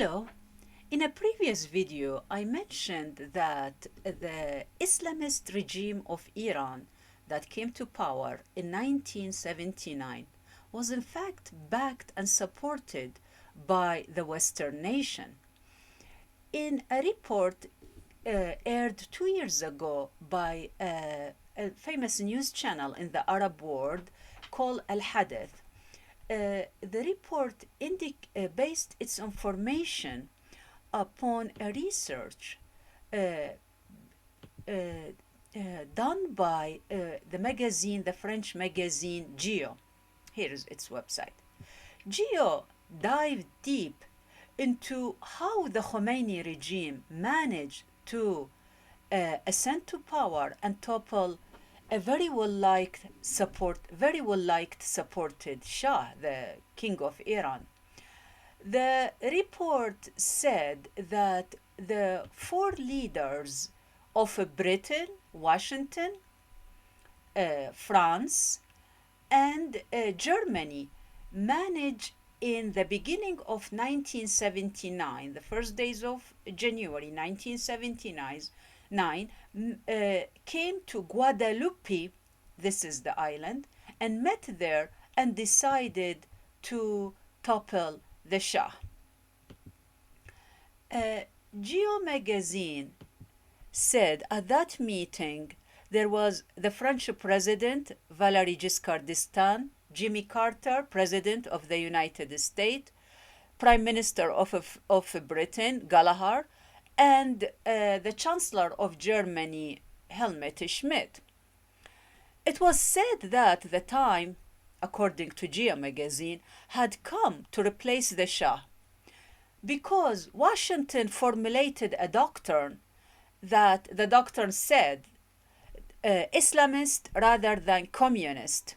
Hello. In a previous video, I mentioned that the Islamist regime of Iran that came to power in 1979 was in fact backed and supported by the Western nation. In a report aired 2 years ago by a famous news channel in the Arab world called Al-Hadith, the report based its information upon a research done by the French magazine GEO. Here is its website. GEO dived deep into how the Khomeini regime managed to ascend to power and topple a very well-liked supported Shah, the king of Iran. The report said that the four leaders of Britain, Washington, France, and Germany managed in the beginning of 1979, the first days of January 1979, came to Guadeloupe, this is the island, and met there and decided to topple the Shah. GEO magazine said at that meeting there was the French president, Valéry Giscard d'Estaing, Jimmy Carter, president of the United States, prime minister of Britain, Gallagher, and the chancellor of Germany, Helmut Schmidt. It was said that the time, according to GEO magazine, had come to replace the Shah because Washington formulated a doctrine that the doctrine said Islamist rather than communist.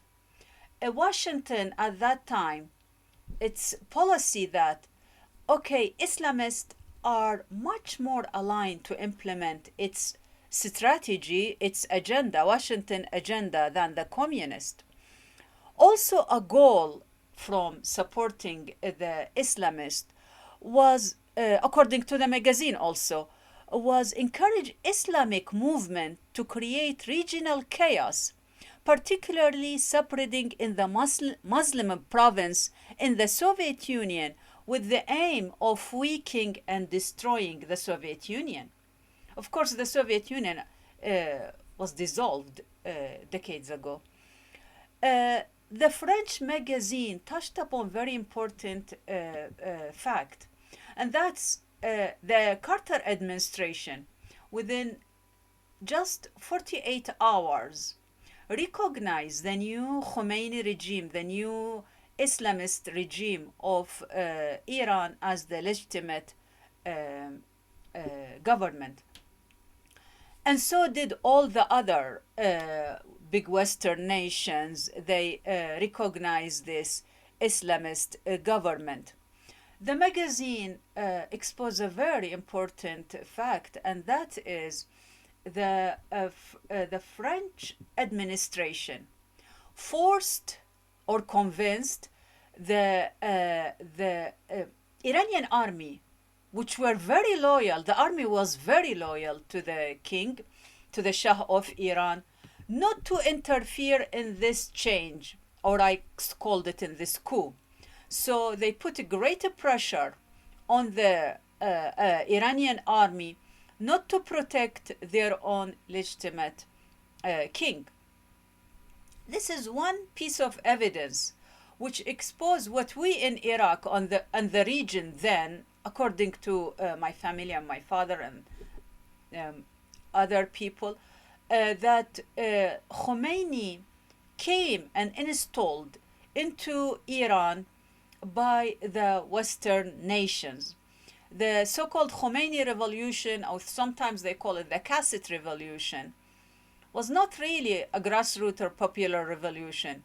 Washington at that time, its policy that, okay, Islamists are much more aligned to implement its strategy, its agenda, Washington agenda, than the communist. Also, a goal from supporting the Islamist was, according to the magazine also, was encourage Islamic movement to create regional chaos, particularly spreading in the Muslim province in the Soviet Union with the aim of weakening and destroying the Soviet Union. Of course, the Soviet Union was dissolved decades ago. The French magazine touched upon very important fact, and that's the Carter administration, within just 48 hours, recognized the new Khomeini regime, the new Islamist regime of Iran as the legitimate government. And so did all the other big Western nations. They recognized this Islamist government. The magazine exposed a very important fact, and that is the French administration forced or convinced the Iranian army, which were very loyal, the army was very loyal to the king, to the Shah of Iran, not to interfere in this change, or I called it in this coup. So they put greater pressure on the Iranian army not to protect their own legitimate king. This is one piece of evidence which exposed what we in Iraq and the region then, according to my family and my father and other people, that Khomeini came and installed into Iran by the Western nations. The so-called Khomeini revolution, or sometimes they call it the cassette revolution, was not really a grassroots or popular revolution.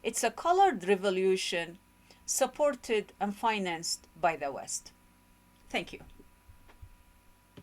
It's a colored revolution supported and financed by the West. Thank you.